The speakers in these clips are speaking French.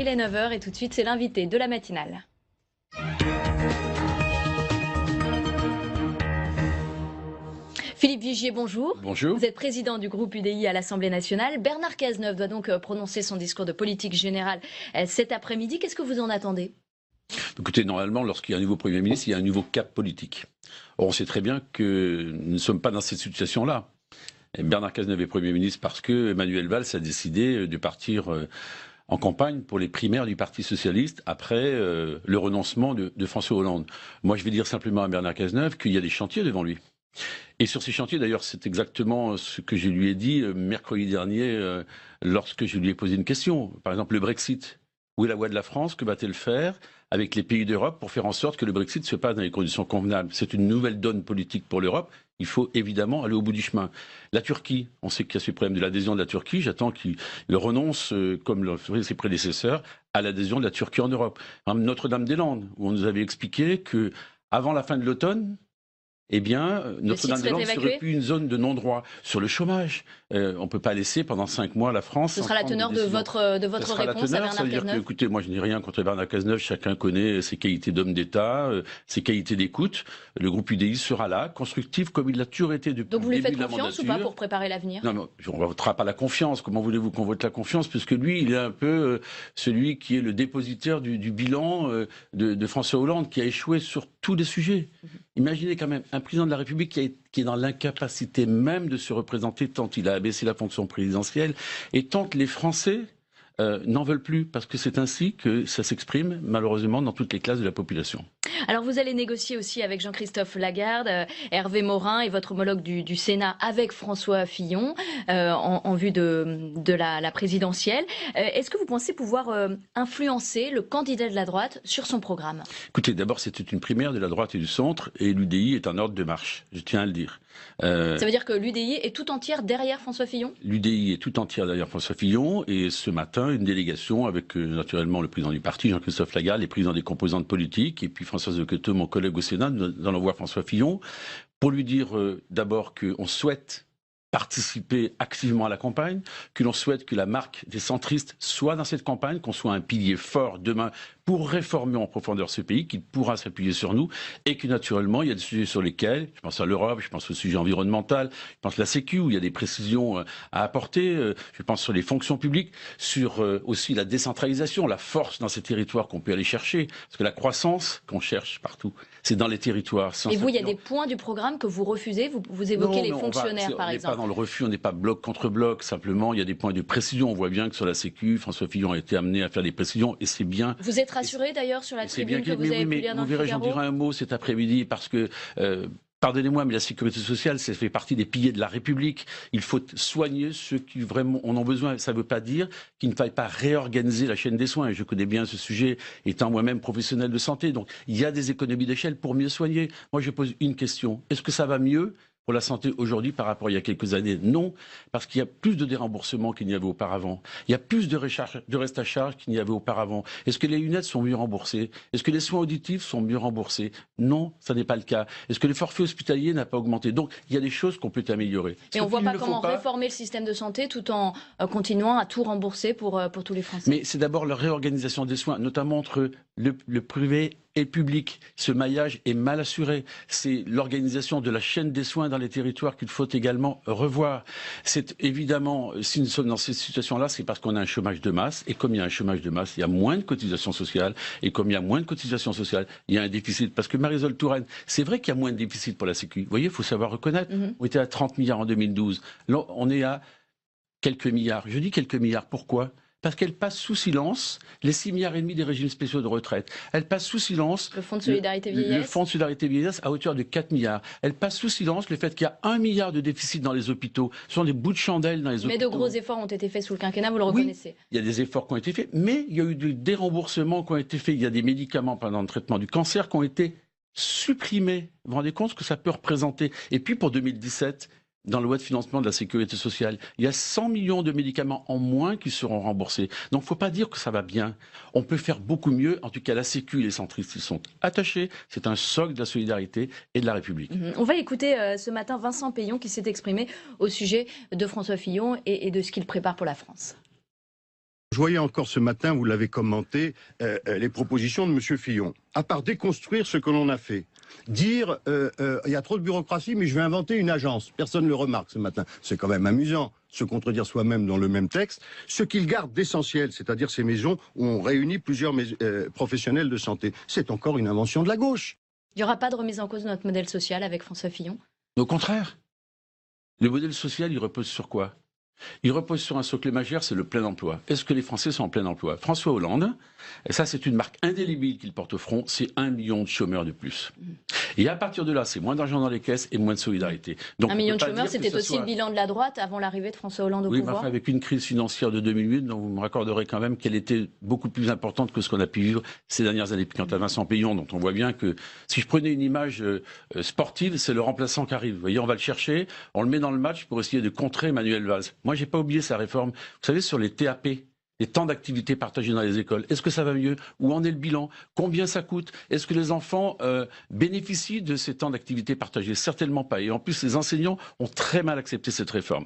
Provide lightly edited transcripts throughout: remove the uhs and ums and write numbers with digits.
est 9 h et tout de suite c'est l'invité de la matinale. Philippe Vigier, bonjour. Bonjour. Vous êtes président du groupe UDI à l'Assemblée nationale. Bernard Cazeneuve doit donc prononcer son discours de politique générale cet après-midi. Qu'est-ce que vous en attendez ? Écoutez, normalement, lorsqu'il y a un nouveau Premier ministre, il y a un nouveau cap politique. Or, on sait très bien que nous ne sommes pas dans cette situation-là. Et Bernard Cazeneuve est Premier ministre parce que Manuel Valls a décidé de partir en campagne pour les primaires du Parti socialiste après le renoncement de François Hollande. Moi, je vais dire simplement à Bernard Cazeneuve qu'il y a des chantiers devant lui. Et sur ces chantiers, d'ailleurs, c'est exactement ce que je lui ai dit mercredi dernier lorsque je lui ai posé une question. Par exemple, le Brexit. Où est la voie de la France? Que va-t-elle faire avec les pays d'Europe pour faire en sorte que le Brexit se passe dans les conditions convenables? C'est une nouvelle donne politique pour l'Europe. Il faut évidemment aller au bout du chemin. La Turquie, on sait qu'il y a ce problème de l'adhésion de la Turquie. J'attends qu'il renonce, comme le feraient ses prédécesseurs, à l'adhésion de la Turquie en Europe. Notre-Dame-des-Landes, où on nous avait expliqué que avant la fin de l'automne, eh bien, Notre-Dame-des-Landes serait plus une zone de non-droit. Sur le chômage, on ne peut pas laisser pendant 5 mois la France... Ce sera la teneur de votre réponse à Bernard Cazeneuve. Écoutez, moi je n'ai rien contre Bernard Cazeneuve, chacun connaît ses qualités d'homme d'État, ses qualités d'écoute. Le groupe UDI sera là, constructif, comme il l'a toujours été depuis le début de la mandature. Donc vous lui faites confiance ou pas pour préparer l'avenir? Non, mais on ne votera pas la confiance. Comment voulez-vous qu'on vote la confiance? Puisque lui, il est un peu celui qui est le dépositaire du bilan de François Hollande, qui a échoué sur tous les sujets. Imaginez quand même un président de la République qui est dans l'incapacité même de se représenter tant il a abaissé la fonction présidentielle et tant que les Français n'en veulent plus, parce que c'est ainsi que ça s'exprime malheureusement dans toutes les classes de la population. Alors vous allez négocier aussi avec Jean-Christophe Lagarde, Hervé Morin et votre homologue du Sénat avec François Fillon en vue de la présidentielle. Est-ce que vous pensez pouvoir influencer le candidat de la droite sur son programme? Écoutez, d'abord c'était une primaire de la droite et du centre et l'UDI est en ordre de marche, je tiens à le dire. Ça veut dire que l'UDI est tout entière derrière François Fillon? L'UDI est tout entière derrière François Fillon et ce matin une délégation avec naturellement le président du parti, Jean-Christophe Lagarde, les présidents des composantes politiques et puis Françoise Zocchetto, mon collègue au Sénat, nous allons voir François Fillon pour lui dire d'abord qu'on souhaite participer activement à la campagne, que l'on souhaite que la marque des centristes soit dans cette campagne, qu'on soit un pilier fort demain pour réformer en profondeur ce pays, qu'il pourra s'appuyer sur nous, et que naturellement, il y a des sujets sur lesquels, je pense à l'Europe, je pense au sujet environnemental, je pense à la Sécu, où il y a des précisions à apporter, je pense sur les fonctions publiques, sur aussi la décentralisation, la force dans ces territoires qu'on peut aller chercher, parce que la croissance qu'on cherche partout, c'est dans les territoires. Et vous, il y a des points du programme que vous refusez, vous évoquez les fonctionnaires par exemple. Dans le refus, on n'est pas bloc contre bloc, simplement il y a des points de précision. On voit bien que sur la Sécu, François Fillon a été amené à faire des précisions et c'est bien. Vous êtes rassuré d'ailleurs sur la tribune que vous avez pu lire dans le Figaro? Vous verrez, j'en dirai un mot cet après-midi parce que... pardonnez-moi, mais la sécurité sociale, ça fait partie des piliers de la République. Il faut soigner ceux qui vraiment en ont besoin. Ça ne veut pas dire qu'il ne faille pas réorganiser la chaîne des soins. Je connais bien ce sujet, étant moi-même professionnel de santé. Donc, il y a des économies d'échelle pour mieux soigner. Moi, je pose une question. Est-ce que ça va mieux pour la santé aujourd'hui par rapport à il y a quelques années? Non, parce qu'il y a plus de déremboursements qu'il n'y avait auparavant. Il y a plus de reste à charge qu'il n'y avait auparavant. Est-ce que les lunettes sont mieux remboursées? Est-ce que les soins auditifs sont mieux remboursés? Non, ça n'est pas le cas. Est-ce que le forfait hospitalier n'a pas augmenté? Donc, il y a des choses qu'on peut améliorer. Et on ne voit pas comment réformer le système de santé tout en continuant à tout rembourser pour tous les Français. Mais c'est d'abord la réorganisation des soins, notamment entre le privé et le public. Ce maillage est mal assuré. C'est l'organisation de la chaîne des soins dans les territoires qu'il faut également revoir. C'est évidemment, si nous sommes dans cette situation-là, c'est parce qu'on a un chômage de masse. Et comme il y a un chômage de masse, il y a moins de cotisations sociales. Et comme il y a moins de cotisations sociales, il y a un déficit. Parce que Marisol Touraine, c'est vrai qu'il y a moins de déficit pour la Sécu. Vous voyez, il faut savoir reconnaître. On était à 30 milliards en 2012. Là, on est à quelques milliards. Je dis quelques milliards. Pourquoi ? Parce qu'elle passe sous silence les 6,5 milliards des régimes spéciaux de retraite. Elle passe sous silence le fonds de solidarité vieillesse. Le fonds de solidarité vieillesse à hauteur de 4 milliards. Elle passe sous silence le fait qu'il y a 1 milliard de déficit dans les hôpitaux. Ce sont des bouts de chandelle dans les hôpitaux. Mais de gros efforts ont été faits sous le quinquennat, vous le reconnaissez. Oui, il y a des efforts qui ont été faits, mais il y a eu des remboursements qui ont été faits. Il y a des médicaments pendant le traitement du cancer qui ont été supprimés. Vous vous rendez compte ce que ça peut représenter? Et puis pour 2017... dans la loi de financement de la sécurité sociale, il y a 100 millions de médicaments en moins qui seront remboursés. Donc il ne faut pas dire que ça va bien. On peut faire beaucoup mieux. En tout cas, la Sécu et les centristes y sont attachés. C'est un socle de la solidarité et de la République. On va écouter ce matin Vincent Peillon qui s'est exprimé au sujet de François Fillon et de ce qu'il prépare pour la France. voyais encore ce matin, vous l'avez commenté, les propositions de M. Fillon. À part déconstruire ce que l'on a fait, dire il y a trop de bureaucratie, mais je vais inventer une agence. Personne ne le remarque ce matin. C'est quand même amusant, se contredire soi-même dans le même texte. Ce qu'il garde d'essentiel, c'est-à-dire ces maisons où on réunit plusieurs professionnels de santé, c'est encore une invention de la gauche. Il n'y aura pas de remise en cause de notre modèle social avec François Fillon? Au contraire. Le modèle social, il repose sur quoi? Il repose sur un socle majeur, c'est le plein emploi. Est-ce que les Français sont en plein emploi? François Hollande, et ça c'est une marque indélébile qu'il porte au front, c'est 1 million de chômeurs de plus. Et à partir de là, c'est moins d'argent dans les caisses et moins de solidarité. Donc, 1 million de chômeurs, c'était aussi le bilan de la droite avant l'arrivée de François Hollande au pouvoir. Oui, avec une crise financière de 2008, dont vous me raccorderez quand même qu'elle était beaucoup plus importante que ce qu'on a pu vivre ces dernières années. Puis quant à Vincent Peillon, dont on voit bien que si je prenais une image sportive, c'est le remplaçant qui arrive. Vous voyez, on va le chercher, on le met dans le match pour essayer de contrer Manuel Valls. Moi, j'ai pas oublié sa réforme. Vous savez, sur les TAP, les temps d'activité partagés dans les écoles. Est-ce que ça va mieux? Où en est le bilan? Combien ça coûte? Est-ce que les enfants bénéficient de ces temps d'activité partagés? Certainement pas. Et en plus, les enseignants ont très mal accepté cette réforme.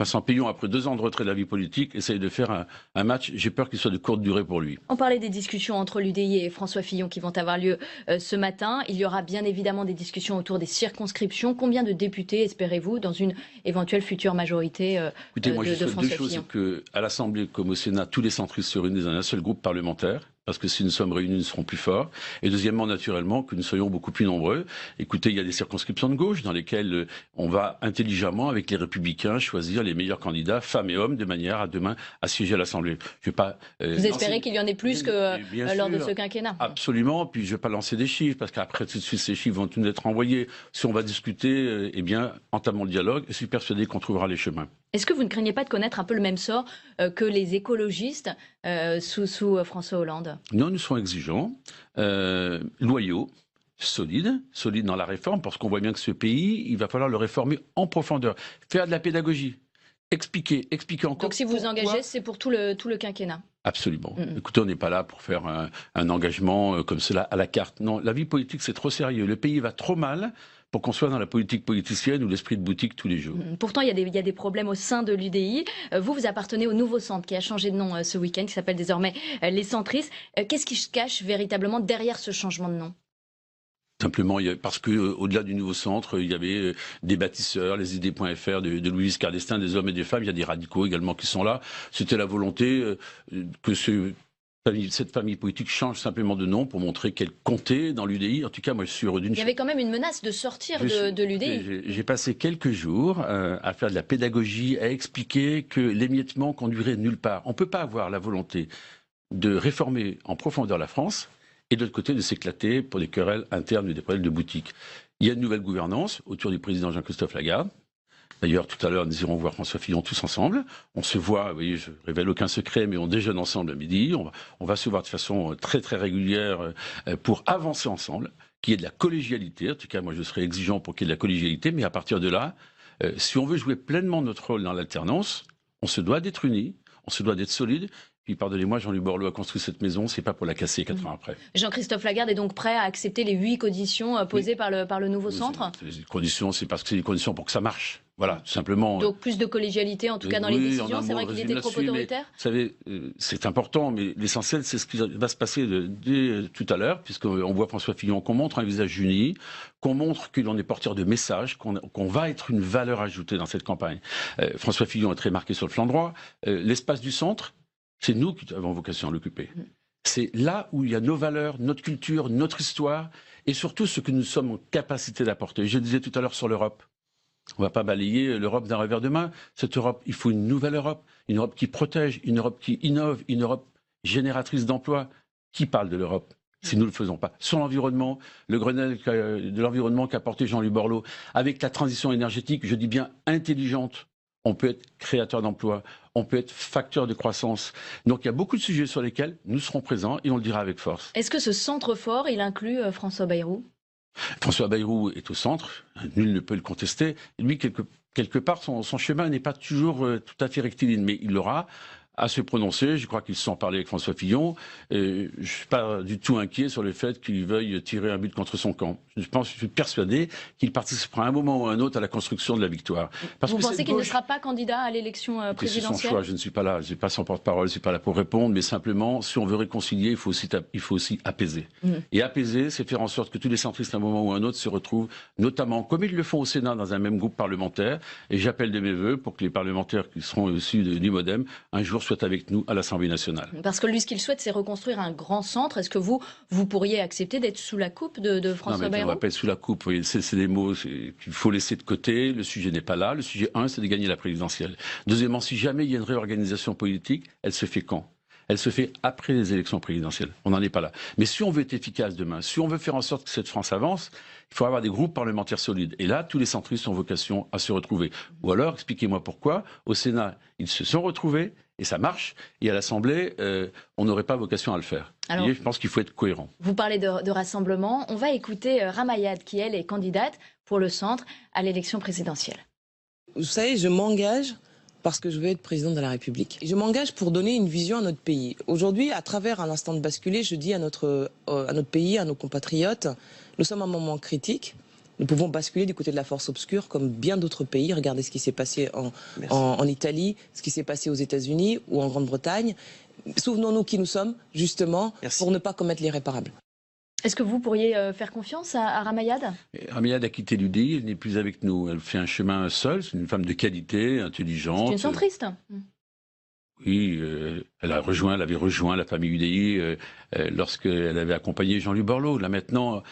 Vincent Peillon, après 2 ans de retrait de la vie politique, essaye de faire un match. J'ai peur qu'il soit de courte durée pour lui. On parlait des discussions entre l'UDI et François Fillon qui vont avoir lieu ce matin. Il y aura bien évidemment des discussions autour des circonscriptions. Combien de députés espérez-vous dans une éventuelle future majorité Écoutez, moi, de François deux choses, Fillon? c'est qu'à l'Assemblée comme au Sénat, tous les centristes se réunissent dans un seul groupe parlementaire. Parce que si nous sommes réunis, nous serons plus forts. Et deuxièmement, naturellement, que nous soyons beaucoup plus nombreux. Écoutez, il y a des circonscriptions de gauche dans lesquelles on va intelligemment, avec les Républicains, choisir les meilleurs candidats, femmes et hommes, de manière à demain à siéger à l'Assemblée. Je vais pas. Vous espérez qu'il y en ait plus que lors de ce quinquennat? Absolument. Puis je ne vais pas lancer des chiffres, parce qu'après, tout de suite, ces chiffres vont tout être envoyés. Si on va discuter, eh bien, entamons le dialogue. Et je suis persuadé qu'on trouvera les chemins. Est-ce que vous ne craignez pas de connaître un peu le même sort que les écologistes sous François Hollande? Non, nous serons exigeants, loyaux, solides dans la réforme, parce qu'on voit bien que ce pays, il va falloir le réformer en profondeur, faire de la pédagogie, expliquer encore. Donc si vous vous engagez, c'est pour tout le quinquennat? Absolument. Écoutez, on n'est pas là pour faire un engagement comme cela à la carte. Non, la vie politique, c'est trop sérieux. Le pays va trop mal pour qu'on soit dans la politique politicienne ou l'esprit de boutique tous les jours. Pourtant, il y a des problèmes au sein de l'UDI. Vous appartenez au nouveau centre qui a changé de nom ce week-end, qui s'appelle désormais les centristes. Qu'est-ce qui se cache véritablement derrière ce changement de nom? Simplement, parce qu'au-delà du nouveau centre, il y avait des bâtisseurs, les idées.fr de Louis Giscard d'Estaing, des hommes et des femmes. Il y a des radicaux également qui sont là. C'était la volonté que cette famille politique change simplement de nom pour montrer qu'elle comptait dans l'UDI. En tout cas, moi, je suis heureux d'une chose. Il y avait quand même une menace de sortir de l'UDI. J'ai passé quelques jours à faire de la pédagogie, à expliquer que l'émiettement conduirait nulle part. On ne peut pas avoir la volonté de réformer en profondeur la France et de l'autre côté de s'éclater pour des querelles internes ou des problèmes de boutique. Il y a une nouvelle gouvernance autour du président Jean-Christophe Lagarde. D'ailleurs, tout à l'heure, nous irons voir François Fillon tous ensemble. On se voit, vous voyez, je ne révèle aucun secret, mais on déjeune ensemble à midi. On va se voir de façon très, très régulière pour avancer ensemble, qu'il y ait de la collégialité. En tout cas, moi, je serai exigeant pour qu'il y ait de la collégialité. Mais à partir de là, si on veut jouer pleinement notre rôle dans l'alternance, on se doit d'être unis, on se doit d'être solide. Puis pardonnez-moi, Jean-Luc Borloo a construit cette maison, c'est pas pour la casser 4 ans après. Jean-Christophe Lagarde est donc prêt à accepter les 8 conditions posées par le nouveau centre? Les conditions, c'est parce que c'est des conditions pour que ça marche. Voilà, tout simplement. Donc plus de collégialité, en tout cas dans les décisions. C'est vrai qu'il était trop autoritaire. Vous savez, c'est important, mais l'essentiel, c'est ce qui va se passer dès tout à l'heure, puisqu'on voit François Fillon, qu'on montre un visage uni, qu'on montre que l'on est porteur de messages, qu'on va être une valeur ajoutée dans cette campagne. François Fillon est très marqué sur le flanc droit. L'espace du centre, c'est nous qui avons vocation à l'occuper. C'est là où il y a nos valeurs, notre culture, notre histoire, et surtout ce que nous sommes en capacité d'apporter. Je disais tout à l'heure sur l'Europe. On ne va pas balayer l'Europe d'un revers de main. Cette Europe, il faut une nouvelle Europe. Une Europe qui protège, une Europe qui innove, une Europe génératrice d'emplois. Qui parle de l'Europe si nous ne le faisons pas? Sur l'environnement, le Grenelle de l'environnement qu'a porté Jean-Luc Borloo, avec la transition énergétique, je dis bien intelligente, on peut être créateur d'emplois, on peut être facteur de croissance. Donc il y a beaucoup de sujets sur lesquels nous serons présents et on le dira avec force. Est-ce que ce centre fort, il inclut François Bayrou? François Bayrou est au centre, nul ne peut le contester. Lui, quelque part, son chemin n'est pas toujours tout à fait rectiligne, mais il aura à se prononcer. Je crois qu'ils se sont parlé avec François Fillon. Et je suis pas du tout inquiet sur le fait qu'il veuille tirer un but contre son camp. Je suis persuadé qu'il participera à un moment ou à un autre à la construction de la victoire. Vous pensez qu'il ne sera pas candidat à l'élection présidentielle? C'est son choix. Je ne suis pas là. Je ne suis pas son porte-parole. Je ne suis pas là pour répondre. Mais simplement, si on veut réconcilier, il faut aussi apaiser. Et apaiser, c'est faire en sorte que tous les centristes, à un moment ou à un autre, se retrouvent, notamment comme ils le font au Sénat, dans un même groupe parlementaire. Et j'appelle de mes vœux pour que les parlementaires qui seront issus du MoDem, un jour, soient avec nous à l'Assemblée nationale. Parce que lui, ce qu'il souhaite, c'est reconstruire un grand centre. Est-ce que vous pourriez accepter d'être sous la coupe de François Bayrou? On va pas être sous la coupe. C'est des mots qu'il faut laisser de côté. Le sujet n'est pas là. Le sujet 1, c'est de gagner la présidentielle. Deuxièmement, si jamais il y a une réorganisation politique, elle se fait quand? Elle se fait après les élections présidentielles. On n'en est pas là. Mais si on veut être efficace demain, si on veut faire en sorte que cette France avance, il faut avoir des groupes parlementaires solides. Et là, tous les centristes ont vocation à se retrouver. Ou alors, expliquez-moi pourquoi, au Sénat, ils se sont retrouvés, et ça marche, et à l'Assemblée, on n'aurait pas vocation à le faire. Alors, et je pense qu'il faut être cohérent. Vous parlez de rassemblement. On va écouter Ramayad, qui, elle, est candidate pour le centre à l'élection présidentielle. Vous savez, je m'engage parce que je veux être président de la République. Je m'engage pour donner une vision à notre pays. Aujourd'hui, à travers un instant de basculer, je dis à notre pays, à nos compatriotes, nous sommes à un moment critique. Nous pouvons basculer du côté de la force obscure comme bien d'autres pays. Regardez ce qui s'est passé en Italie, ce qui s'est passé aux États-Unis ou en Grande-Bretagne. Souvenons-nous qui nous sommes, justement, pour ne pas commettre l'irréparable. Est-ce que vous pourriez faire confiance à Ramayad? Ramayad a quitté l'UDI, elle n'est plus avec nous. Elle fait un chemin seule, c'est une femme de qualité, intelligente. C'est une centriste. Oui, elle avait rejoint la famille UDI lorsqu'elle avait accompagné Jean-Louis Borloo. Là maintenant,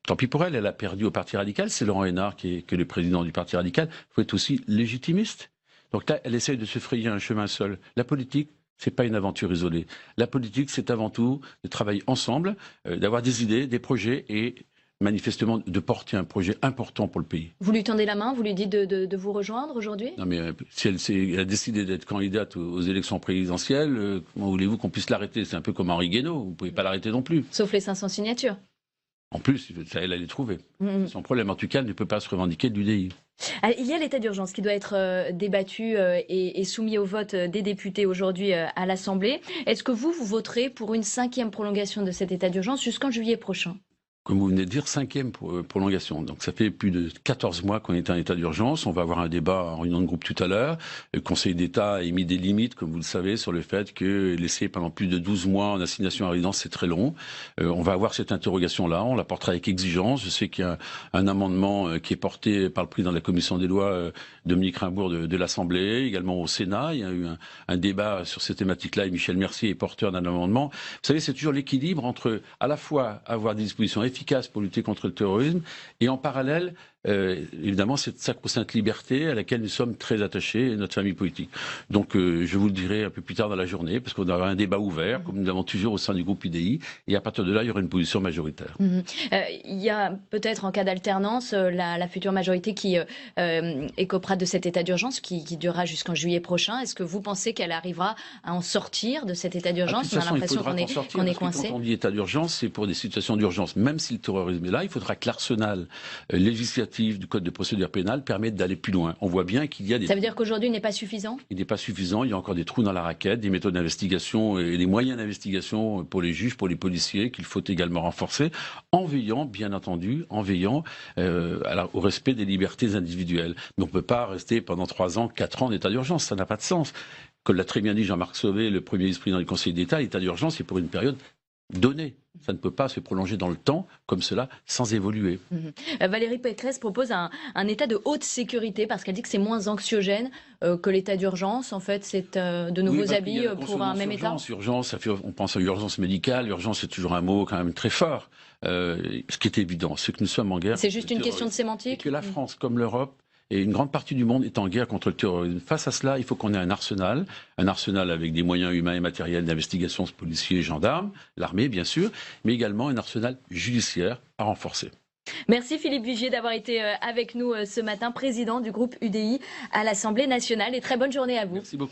tant pis pour elle, elle a perdu au Parti radical. C'est Laurent Hénart qui est le président du Parti radical. Il faut être aussi légitimiste. Donc là, elle essaye de se frayer un chemin seul. La politique, c'est pas une aventure isolée. La politique, c'est avant tout de travailler ensemble, d'avoir des idées, des projets et manifestement de porter un projet important pour le pays. Vous lui tendez la main, vous lui dites de vous rejoindre aujourd'hui? Non mais si elle a décidé d'être candidate aux élections présidentielles, comment voulez-vous qu'on puisse l'arrêter? C'est un peu comme Henri Guénaud, vous ne pouvez pas l'arrêter non plus. Sauf les 500 signatures. En plus, elle a les trouver. Son problème, en tout cas, elle ne peut pas se revendiquer de l'UDI. Il y a l'état d'urgence qui doit être débattu et soumis au vote des députés aujourd'hui à l'Assemblée. Est-ce que vous voterez pour une 5e prolongation de cet état d'urgence jusqu'en juillet prochain? Comme vous venez de dire, 5e prolongation. Donc ça fait plus de 14 mois qu'on est en état d'urgence. On va avoir un débat en réunion de groupe tout à l'heure. Le Conseil d'État a émis des limites, comme vous le savez, sur le fait que laisser pendant plus de 12 mois en assignation à résidence, c'est très long. On va avoir cette interrogation-là. On la portera avec exigence. Je sais qu'il y a un amendement qui est porté par le président de la Commission des lois, Dominique Raimbourg, de l'Assemblée, également au Sénat. Il y a eu un débat sur ces thématiques-là et Michel Mercier est porteur d'un amendement. Vous savez, c'est toujours l'équilibre entre à la fois avoir des dispositions efficace pour lutter contre le terrorisme et en parallèle, évidemment, cette sacro-sainte liberté à laquelle nous sommes très attachés, notre famille politique. Donc, je vous le dirai un peu plus tard dans la journée, parce qu'on aura un débat ouvert, comme nous l'avons toujours au sein du groupe UDI, et à partir de là, il y aura une position majoritaire. Il y a peut-être, en cas d'alternance, la future majorité qui écopera de cet état d'urgence, qui durera jusqu'en juillet prochain. Est-ce que vous pensez qu'elle arrivera à en sortir de cet état d'urgence? On a l'impression qu'on est coincé. Quand on dit état d'urgence, c'est pour des situations d'urgence. Même si le terrorisme est là, il faudra que l'arsenal législatif du Code de procédure pénale permettent d'aller plus loin. On voit bien qu'il y a des... Ça veut dire qu'aujourd'hui, il n'est pas suffisant? Il n'est pas suffisant. Il y a encore des trous dans la raquette, des méthodes d'investigation et des moyens d'investigation pour les juges, pour les policiers, qu'il faut également renforcer, en veillant, bien entendu, au respect des libertés individuelles. Mais on ne peut pas rester pendant 3 ans, 4 ans en état d'urgence. Ça n'a pas de sens. Comme l'a très bien dit Jean-Marc Sauvé, le Premier vice-président du Conseil d'État, l'état d'urgence, c'est pour une période donnée. Ça ne peut pas se prolonger dans le temps comme cela sans évoluer. Valérie Pécresse propose un état de haute sécurité parce qu'elle dit que c'est moins anxiogène que l'état d'urgence. En fait, c'est de nouveaux habits pour un même état. Urgence, on pense à urgence médicale. Urgence, c'est toujours un mot quand même très fort. Ce qui est évident, c'est que nous sommes en guerre. C'est juste une question de sémantique. Et que la France, comme l'Europe, et une grande partie du monde est en guerre contre le terrorisme. Face à cela, il faut qu'on ait un arsenal avec des moyens humains et matériels d'investigation, policiers et gendarmes, l'armée bien sûr, mais également un arsenal judiciaire à renforcer. Merci Philippe Vigier d'avoir été avec nous ce matin, président du groupe UDI à l'Assemblée nationale, et très bonne journée à vous. Merci beaucoup.